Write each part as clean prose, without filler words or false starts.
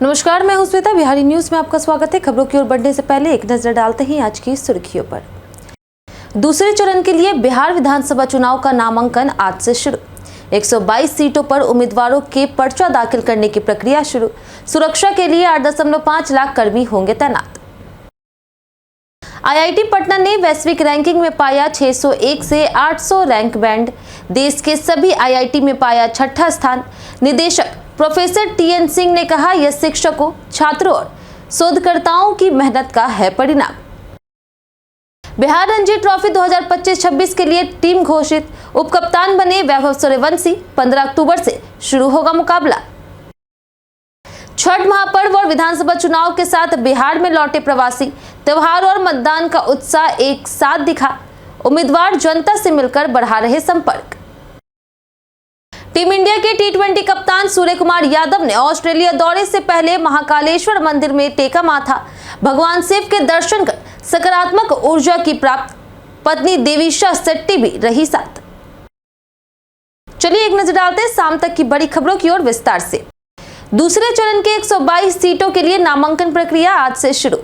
नमस्कार, मैं हूं श्वेता। बिहारी न्यूज में आपका स्वागत है। खबरों की ओर बढ़ने से पहले एक नजर डालते हैं आज की सुर्खियों पर। दूसरे चरण के लिए बिहार विधानसभा चुनाव का नामांकन आज से शुरू। 122 सीटों पर उम्मीदवारों के पर्चा दाखिल करने की प्रक्रिया शुरू। सुरक्षा के लिए 8.5 लाख कर्मी होंगे तैनात। आईआईटी पटना ने वैश्विक रैंकिंग में पाया 601 से 800 रैंक बैंड। देश के सभी आईआईटी में पाया छठा स्थान। निदेशक प्रोफेसर टीएन सिंह ने कहा, यह शिक्षकों, छात्रों और शोधकर्ताओं की मेहनत का है परिणाम। बिहार रणजी ट्रॉफी 2025-26 के लिए टीम घोषित। उपकप्तान बने वैभव सूर्यवंशी। 15 अक्टूबर से शुरू होगा मुकाबला। छठ महापर्व और विधानसभा चुनाव के साथ बिहार में लौटे प्रवासी। त्योहार और मतदान का उत्साह एक साथ दिखा। उम्मीदवार जनता से मिलकर बढ़ा रहे संपर्क। टीम इंडिया के टी20 कप्तान सूर्य कुमार यादव ने ऑस्ट्रेलिया दौरे से पहले महाकालेश्वर मंदिर में टेका माथा। भगवान शिव के दर्शन कर सकारात्मक ऊर्जा की प्राप्त। पत्नी देवीशा शेट्टी भी रही साथ। चलिए एक नजर डालते हैं शाम तक की बड़ी खबरों की ओर विस्तार से। दूसरे चरण के 122 सीटों के लिए नामांकन प्रक्रिया आज से शुरू।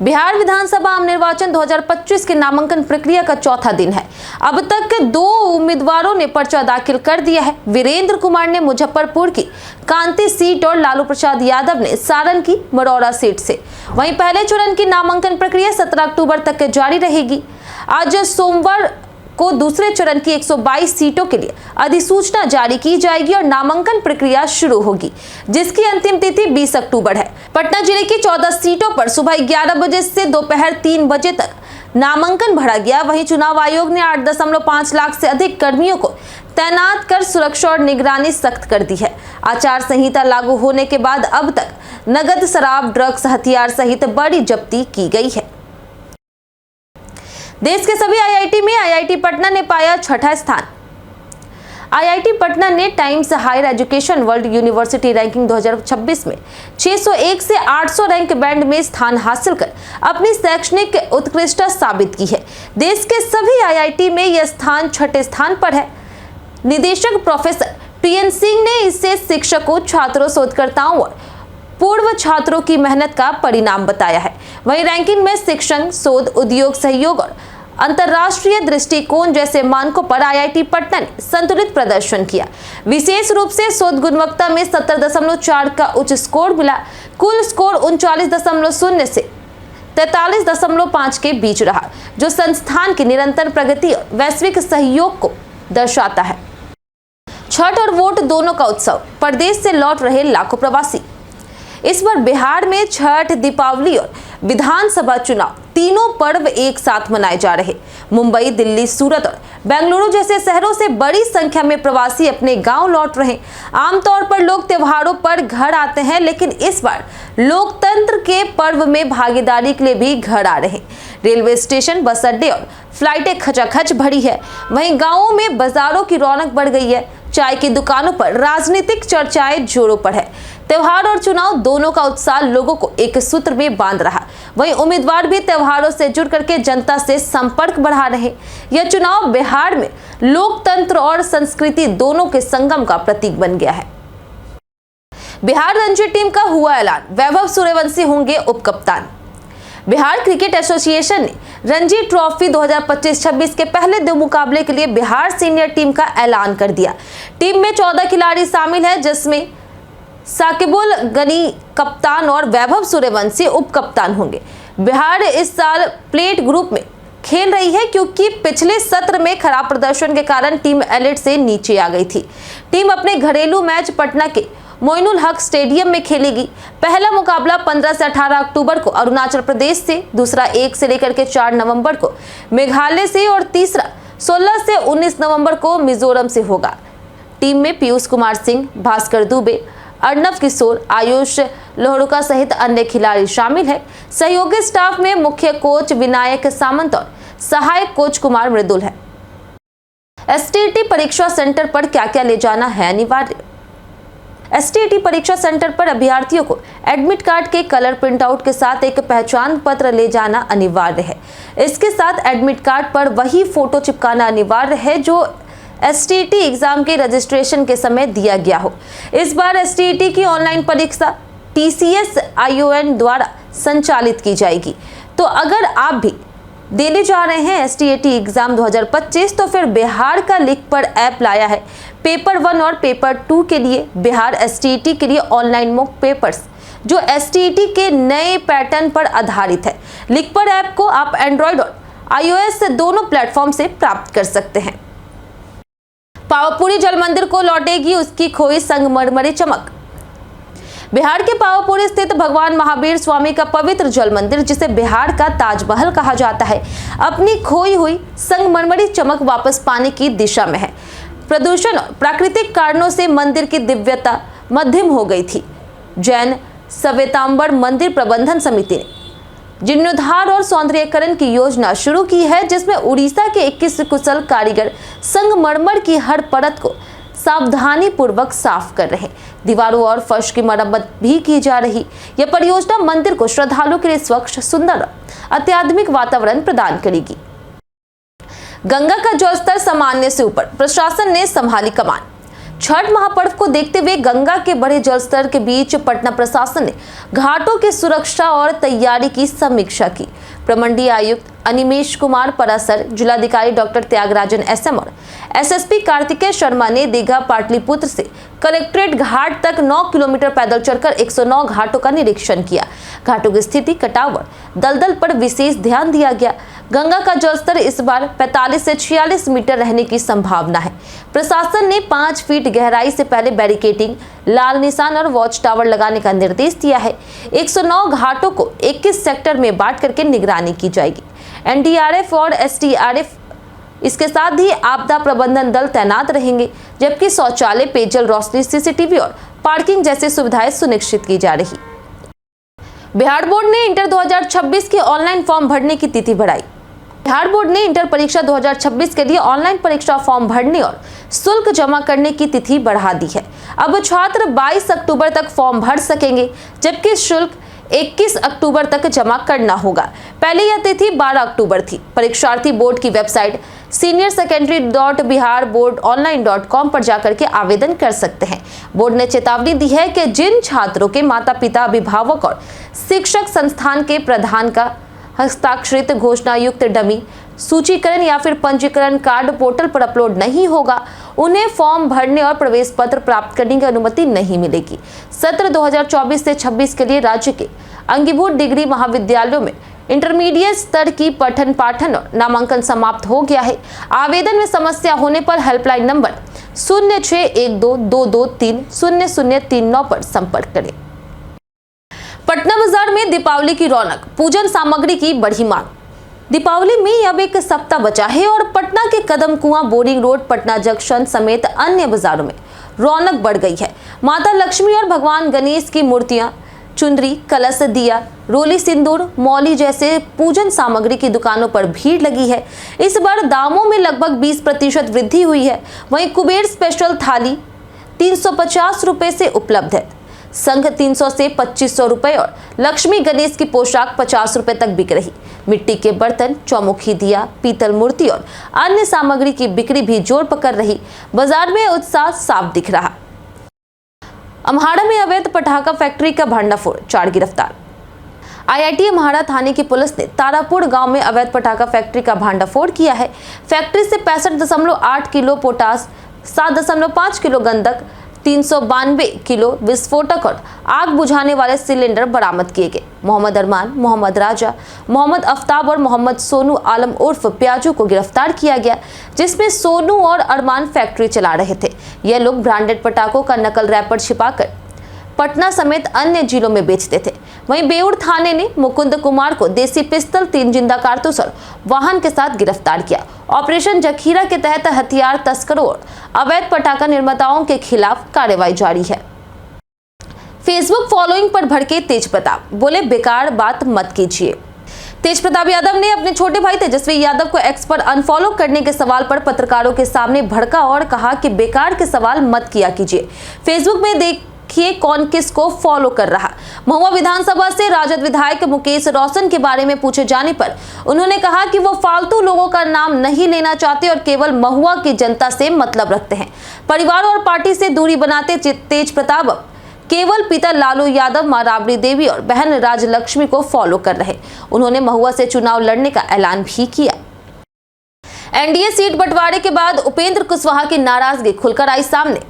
बिहार विधानसभा आम निर्वाचन 2025 के नामांकन प्रक्रिया का चौथा दिन है। अब तक 2 उम्मीदवारों ने पर्चा दाखिल कर दिया है। वीरेंद्र कुमार ने मुजफ्फरपुर की कांती सीट और लालू प्रसाद यादव ने सारण की मरौरा सीट से। वहीं पहले चरण की नामांकन प्रक्रिया 17 अक्टूबर तक जारी रहेगी। आज सोमवार को दूसरे चरण की 122 सीटों के लिए अधिसूचना जारी की जाएगी और नामांकन प्रक्रिया शुरू होगी, जिसकी अंतिम तिथि 20 अक्टूबर है। पटना जिले की 14 सीटों पर सुबह 11 बजे से दोपहर 3 बजे तक नामांकन भरा गया। वहीं चुनाव आयोग ने 8.5 लाख से अधिक कर्मियों को तैनात कर सुरक्षा और निगरानी सख्त कर दी है। आचार संहिता लागू होने के बाद अब तक नगद, शराब, ड्रग्स, हथियार सहित बड़ी जब्ती की गई है। देश के सभी आईआईटी में आईआईटी पटना ने पाया छठा स्थान। आईआईटी पटना ने Times Higher Education World University Ranking 2026 में 601 से 800 रैंक बैंड में स्थान हासिल कर अपनी शैक्षणिक उत्कृष्टता साबित की है। देश के सभी आईआईटी में यह स्थान छठे स्थान पर है। निदेशक प्रोफेसर टीएन सिंह ने इसे शिक्षकों, छात्रों, शोधकर्ताओं और पूर्व छात्रों की मेहनत का परिणाम बताया है। वहीं रैंकिंग में शिक्षण, शोध, उद्योग सहयोग और अंतर्राष्ट्रीय दृष्टिकोण जैसे मानकों पर आईआईटी पटना ने संतुलित प्रदर्शन किया। विशेष रूप से शोध गुणवत्ता में 70.4 का उच्च स्कोर मिला। कुल स्कोर 39.0 से 43.5 के बीच रहा, जो संस्थान की निरंतर प्रगति और वैश्विक सहयोग को दर्शाता है। छठ और वोट दोनों का उत्सव। परदेश से लौट रहे लाखों प्रवासी। इस बार बिहार में छठ, दीपावली और विधानसभा चुनाव तीनों पर्व एक साथ मनाए जा रहे। मुंबई, दिल्ली, सूरत और बेंगलुरु जैसे शहरों से बड़ी संख्या में प्रवासी अपने गांव लौट रहे। आमतौर पर लोग त्योहारों पर घर आते हैं, लेकिन इस बार लोकतंत्र के पर्व में भागीदारी के लिए भी घर आ रहे। रेलवे स्टेशन, बस अड्डे और फ्लाइटें खचाखच भरी है। वहीं गांवों में बाजारों की रौनक बढ़ गई है। चाय की दुकानों पर राजनीतिक चर्चाएं जोरों पर है। त्योहार और चुनाव दोनों का उत्साह लोगों को एक सूत्र में बांध रहा। वहीं उम्मीदवार भी त्योहारों से जुड़ करके जनता से संपर्क बढ़ा रहे। यह चुनाव बिहार में लोकतंत्र और संस्कृति दोनों के संगम का प्रतीक बन गया है। बिहार रणजी टीम का हुआ ऐलान। वैभव सूर्यवंशी होंगे उपकप्तान। बिहार क्रिकेट एसोसिएशन ने रणजी ट्रॉफी 2025-26 के पहले 2 मुकाबले के लिए बिहार सीनियर टीम का ऐलान कर दिया। टीम में 14 खिलाड़ी शामिल हैं, जिसमें साकिबुल गनी कप्तान और वैभव सूर्यवंशी उप कप्तान होंगे। बिहार इस साल प्लेट ग्रुप में खेल रही है, क्योंकि पिछले सत्र में खराब प्रदर्शन के कारण टीम एलिट से नीचे आ गई थी। टीम अपने घरेलू मैच पटना के मोइनुल हक स्टेडियम में खेलेगी। पहला मुकाबला 15 से 18 अक्टूबर को अरुणाचल प्रदेश से, दूसरा 1 से लेकर के 4 नवंबर को मेघालय से और तीसरा 16 से 19 नवंबर को मिजोरम से होगा। टीम में पीयूष कुमार सिंह, भास्कर दुबे, अर्णव किशोर, आयुष लोहरुका सहित अन्य खिलाड़ी शामिल है। सहयोगी स्टाफ में मुख्य कोच विनायक सामंत और सहायक कोच कुमार मृदुल है। एसटीईटी परीक्षा सेंटर पर क्या क्या ले जाना है अनिवार्य। एसटीईटी परीक्षा सेंटर पर अभ्यर्थियों को एडमिट कार्ड के कलर प्रिंटआउट के साथ एक पहचान पत्र ले जाना अनिवार्य है। इसके साथ एडमिट कार्ड पर वही फोटो चिपकाना अनिवार्य है जो एसटीईटी एग्जाम के रजिस्ट्रेशन के समय दिया गया हो। इस बार एसटीईटी की ऑनलाइन परीक्षा TCS ION द्वारा संचालित की जाएगी। तो अगर आप भी देने जा रहे हैं STAT एग्जाम 2025 तो फिर बिहार का लिखपढ़ ऐप लाया है पेपर 1 और पेपर 2 के लिए। बिहार STAT के लिए ऑनलाइन मॉक पेपर्स जो STAT के नए पैटर्न पर आधारित है। लिखपढ़ ऐप को आप एंड्रॉइड और iOS दोनों प्लेटफॉर्म से प्राप्त कर सकते हैं। पावापुरी जल मंदिर को लौटेगी उसकी खोई संगमरमरी चमक। बिहार के पावापुरी स्थित भगवान महावीर स्वामी का पवित्र जल मंदिर, जिसे बिहार का ताजमहल कहा जाता है, अपनी खोई हुई संगमरमरी चमक वापस पाने की दिशा में है। प्रदूषण और प्राकृतिक कारणों से मंदिर की दिव्यता मध्यम हो गई थी। जैन श्वेतांबर मंदिर प्रबंधन समिति ने जीर्णोद्धार और सौंदर्यीकरण की योजना शुरू की है, जिसमें उड़ीसा के 21 कुशल कारीगर संगमरमर की हर परत को सावधानी पूर्वक साफ कर रहे हैं। दीवारों और फर्श की मरम्मत भी की जा रही। यह परियोजना मंदिर को श्रद्धालुओं के लिए स्वच्छ, सुंदर और अत्याधुनिक वातावरण प्रदान करेगी। गंगा का जलस्तर सामान्य से ऊपर, प्रशासन ने संभाली कमान। छठ महापर्व को देखते हुए गंगा के बढ़े जलस्तर के बीच पटना प्रशासन ने घाटों की सुरक्षा और तैयारी की समीक्षा की। प्रमंडलीय आयुक्त अनिमेश कुमार परासर, जिलाधिकारी डॉक्टर त्यागराजन SM और SSP कार्तिकेय शर्मा ने दीघा पाटलिपुत्र से कलेक्ट्रेट घाट तक 9 किलोमीटर पैदल चलकर 109 घाटों का निरीक्षण किया। घाटों की स्थिति, कटाव और दलदल पर विशेष ध्यान दिया गया। गंगा का जलस्तर इस बार 45 से 46 मीटर रहने की संभावना है। प्रशासन ने 5 फीट गहराई से पहले बैरिकेडिंग, लाल निशान और वॉच टावर लगाने का निर्देश दिया है। 109 घाटों को 21 सेक्टर में बांट करके निगरानी की जाएगी। NDRF और SDRF, इसके साथ ही आपदा प्रबंधन दल तैनात रहेंगे, जबकि शौचालय, पेयजल, रोशनी, CCTV और पार्किंग जैसी सुविधाएं सुनिश्चित की जा रही। बिहार बोर्ड ने इंटर 2026 के ऑनलाइन फॉर्म भरने की तिथि बढ़ाई। बिहार बोर्ड ने इंटर परीक्षा 2026 के लिए ऑनलाइन परीक्षा फॉर्म भरने और शुल्क जमा करने की तिथि बढ़ा दी है। अब छात्र 22 अक्टूबर तक फॉर्म भर सकेंगे, जबकि शुल्क 21 अक्टूबर तक जमा करना होगा। पहले यह तिथि 12 अक्टूबर थी। परीक्षार्थी बोर्ड की वेबसाइट senior-secondary.biharboardonline.com पर जाकर के आवेदन कर सकते हैं। बोर्ड ने चेतावनी दी है कि जिन छात्रों के माता पिता, अभिभावक और शिक्षक संस्थान के प्रधान का हस्ताक्षरित घोषणा युक्त डमी सूचीकरण या फिर पंजीकरण कार्ड पोर्टल पर अपलोड नहीं होगा, उन्हें फॉर्म भरने और प्रवेश पत्र प्राप्त करने की अनुमति नहीं मिलेगी। सत्र 2024 से 26 के लिए राज्य के अंगीभूत डिग्री महाविद्यालयों में इंटरमीडिएट स्तर की पठन पाठन और नामांकन समाप्त हो गया है। आवेदन में समस्या होने पर हेल्पलाइन नंबर 061222300039 पर संपर्क करें। पटना बाजार में दीपावली की रौनक, पूजन सामग्री की बढ़ी मांग। दीपावली में अब एक सप्ताह बचा है और पटना के कदम कुआं, बोरिंग रोड, पटना जंक्शन समेत अन्य बाजारों में रौनक बढ़ गई है। माता लक्ष्मी और भगवान गणेश की मूर्तियां, चुंदरी, कलश, दिया, रोली, सिंदूर, मौली जैसे पूजन सामग्री की दुकानों पर भीड़ लगी है। इस बार दामों में लगभग 20% वृद्धि हुई है। वहीं कुबेर स्पेशल थाली 350 रुपए से उपलब्ध है। संघ 300 से 2500 रुपए और लक्ष्मी गणेश की पोशाक 50 रुपए तक बिक रही। मिट्टी के बर्तन, चौमुखी दिया, पीतल मूर्ति और अन्य सामग्री की बिक्री भी जोर पकड़ रही। बाजार में उत्साह साफ दिख रहा। अम्हाड़ा में अवैध पटाखा फैक्ट्री का भंडाफोड़, 4 गिरफ्तार। IIT अम्हाड़ा थाने की पुलिस ने तारापुर गांव में अवैध पटाखा फैक्ट्री का भंडाफोड़ किया है। फैक्ट्री से 65.8 किलो पोटास, 7.5 किलो गंधक, 392 किलो विस्फोटक और आग बुझाने वाले सिलेंडर बरामद किए गए। मोहम्मद अरमान, मोहम्मद राजा, मोहम्मद अफ्ताब और मोहम्मद सोनू आलम उर्फ प्याजू को गिरफ्तार किया गया, जिसमें सोनू और अरमान फैक्ट्री चला रहे थे। यह लोग ब्रांडेड पटाखों का नकल रैपर छिपाकर पटना समेत अन्य जिलों में बेचते थे। वहीं बेउर थाने ने मुकुंद कुमार को देसी पिस्तल, 3 जिंदा कारतूस और वाहन के साथ गिरफ्तार किया। ऑपरेशन जखीरा के तहत हथियार तस्करों और अवैध पटाखा निर्माताओं के खिलाफ कार्रवाई जारी है। फेसबुक फॉलोइंग पर भड़के तेज प्रताप, बोले बेकार बात मत कीजिए। तेज प्रताप यादव ने अपने छोटे भाई तेजस्वी यादव को एक्स पर अनफॉलो करने के सवाल पर पत्रकारों के सामने भड़का और कहा कि बेकार के सवाल मत किया कीजिए। फेसबुक में देखिए कौन किसको फॉलो कर रहा। महुआ विधानसभा से राजद विधायक मुकेश रोशन के बारे में पूछे जाने पर उन्होंने कहा कि वो फालतू लोगों का नाम नहीं लेना चाहते और केवल महुआ की जनता से मतलब रखते हैं। परिवार और पार्टी से दूरी बनाते तेज प्रताप केवल पिता लालू यादव, मां राबड़ी देवी और बहन राजलक्ष्मी को फॉलो कर रहे। उन्होंने महुआ से चुनाव लड़ने का ऐलान भी किया। एनडीए सीट बंटवारे के बाद उपेंद्र कुशवाहा की नाराजगी खुलकर आई सामने।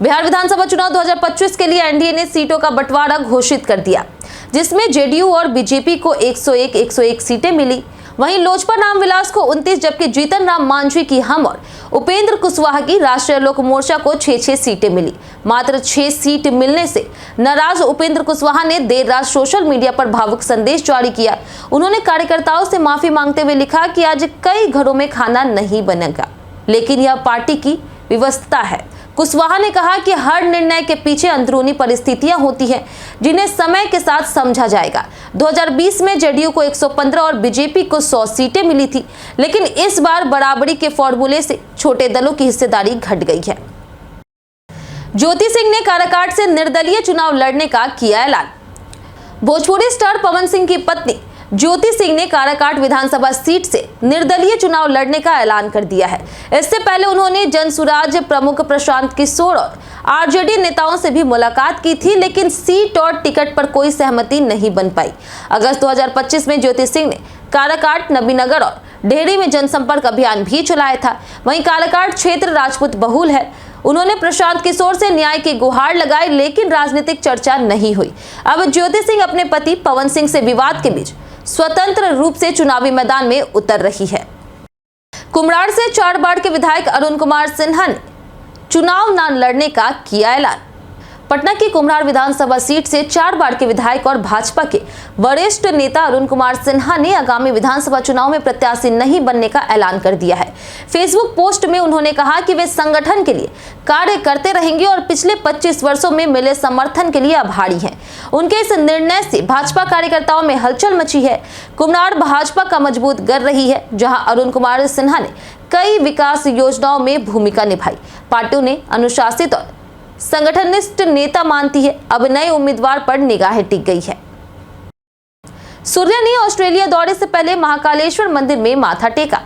बिहार विधानसभा चुनाव 2025 के लिए एनडीए ने सीटों का बंटवारा घोषित कर दिया, जिसमें जेडीयू और बीजेपी को 101 सीटें मिली। वहीं लोजपा रामविलास को 29, जबकि जीतन राम मांझी की हम और उपेंद्र कुशवाहा की राष्ट्रीय लोक मोर्चा को 6 सीटें मिली। मात्र 6 सीट मिलने से नाराज उपेंद्र कुशवाहा ने देर रात सोशल मीडिया पर भावुक संदेश जारी किया। उन्होंने कार्यकर्ताओं से माफी मांगते हुए लिखा कि आज कई घरों में खाना नहीं बनेगा, लेकिन यह पार्टी की व्यवस्था है। कुशवाहा ने कहा कि हर निर्णय के पीछे अंदरूनी परिस्थितियां होती हैं, जिन्हें समय के साथ समझा जाएगा। 2020 में जेडीयू को 115 और बीजेपी को 100 सीटें मिली थी, लेकिन इस बार बराबरी के फॉर्मूले से छोटे दलों की हिस्सेदारी घट गई है। ज्योति सिंह ने काराकाट से निर्दलीय चुनाव लड़ने का किया ऐलान। भोजपुरी स्टार पवन सिंह की पत्नी ज्योति सिंह ने काराकाट विधानसभा सीट से निर्दलीय चुनाव लड़ने का ऐलान कर दिया है। इससे पहले उन्होंने जनसुराज प्रमुख प्रशांत किशोर और आरजेडी नेताओं से भी मुलाकात की थी, लेकिन सीट और टिकट पर कोई सहमति नहीं बन पाई। अगस्त 2025 में ज्योति सिंह ने काराकाट, नबीनगर और डेहरी में जनसंपर्क अभियान भी चलाया था। वहीं काराकाट क्षेत्र राजपूत बहुल है। उन्होंने प्रशांत किशोर से न्याय की गुहार लगाई, लेकिन राजनीतिक चर्चा नहीं हुई। अब ज्योति सिंह अपने पति पवन सिंह से विवाद के बीच स्वतंत्र रूप से चुनावी मैदान में उतर रही है। कुम्हरार से 4 बार के विधायक अरुण कुमार सिन्हा ने चुनाव न लड़ने का किया ऐलान। पटना की कुम्हरार विधानसभा सीट से 4 बार के विधायक और भाजपा के वरिष्ठ नेता अरुण कुमार सिन्हा ने आगामी विधानसभा चुनाव में प्रत्याशी नहीं बनने का ऐलान कर दिया है। फेसबुक पोस्ट में उन्होंने कहा कि वे संगठन के लिए कार्य करते रहेंगे और पिछले 25 वर्षों में मिले समर्थन के लिए आभारी हैं। उनके इस निर्णय से भाजपा कार्यकर्ताओं में हलचल मची है। कुम्हरार भाजपा का मजबूत कर रही है, जहां अरुण कुमार सिन्हा ने कई विकास योजनाओं में भूमिका निभाई। पार्टी उन्हें अनुशासित और संगठनिस्ट नेता मानती है। अब नए उम्मीदवार पर निगाहें टिक गई है। सूर्या ने ऑस्ट्रेलिया दौरे से पहले महाकालेश्वर मंदिर में माथा टेका।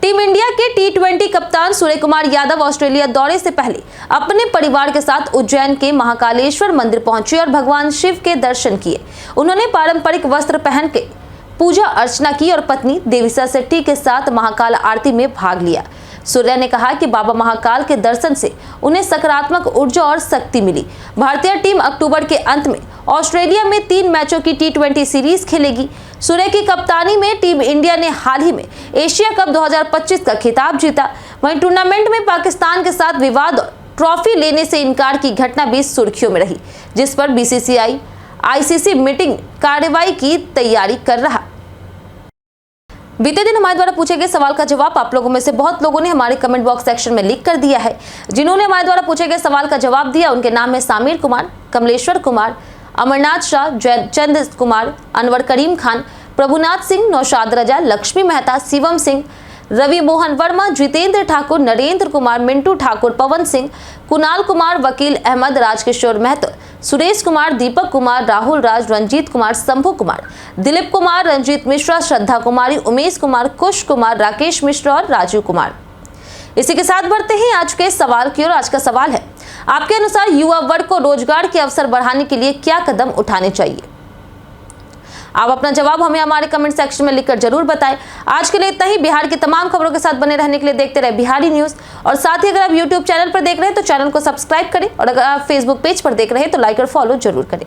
टीम इंडिया के T20 कप्तान सूर्य कुमार यादव ऑस्ट्रेलिया दौरे से पहले अपने परिवार के साथ उज्जैन के महाकालेश्वर मंदिर पहुंचे और भगवान शिव के दर्शन किए। उन्होंने पारंपरिक वस्त्र पहन के पूजा अर्चना की और पत्नी देविका शेट्टी के साथ महाकाल आरती में भाग लिया। सूर्या ने कहा कि बाबा महाकाल के दर्शन से उन्हें सकारात्मक ऊर्जा और शक्ति मिली। भारतीय टीम अक्टूबर के अंत में ऑस्ट्रेलिया में 3 मैचों की T20 सीरीज खेलेगी। सूर्या की कप्तानी में टीम इंडिया ने हाल ही में एशिया कप 2025 का खिताब जीता। वहीं टूर्नामेंट में पाकिस्तान के साथ विवाद और ट्रॉफी लेने से इनकार की घटना भी सुर्खियों में रही, जिस पर BCCI ICC मीटिंग कार्रवाई की तैयारी कर रहा। बीते दिन हमारे द्वारा पूछे गए सवाल का जवाब आप लोगों में से बहुत लोगों ने हमारे कमेंट बॉक्स सेक्शन में लिख कर दिया है। जिन्होंने हमारे द्वारा पूछे गए सवाल का जवाब दिया उनके नाम है सामिर कुमार, कमलेश्वर कुमार, अमरनाथ शाह, जयचंद कुमार, अनवर करीम खान, प्रभुनाथ सिंह, नौशाद रजा, लक्ष्मी मेहता, शिवम सिंह, रवि मोहन वर्मा, जितेंद्र ठाकुर, नरेंद्र कुमार, मिंटू ठाकुर, पवन सिंह, कुणाल कुमार, वकील अहमद, राजकिशोर महतो, सुरेश कुमार, दीपक कुमार, राहुल राज, रंजीत कुमार, शंभू कुमार, दिलीप कुमार, रंजीत मिश्रा, श्रद्धा कुमारी, उमेश कुमार, कुश कुमार, राकेश मिश्रा और राजीव कुमार। इसी के साथ बढ़ते हैं आज के सवाल की ओर। आज का सवाल है, आपके अनुसार युवा वर्ग को रोजगार के अवसर बढ़ाने के लिए क्या कदम उठाने चाहिए? आप अपना जवाब हमें हमारे कमेंट सेक्शन में लिखकर जरूर बताएं। आज के लिए इतना ही। बिहार की तमाम खबरों के साथ बने रहने के लिए देखते रहे बिहारी न्यूज। और साथ ही अगर आप यूट्यूब चैनल पर देख रहे हैं तो चैनल को सब्सक्राइब करें, और अगर आप फेसबुक पेज पर देख रहे हैं तो लाइक और फॉलो जरूर करें।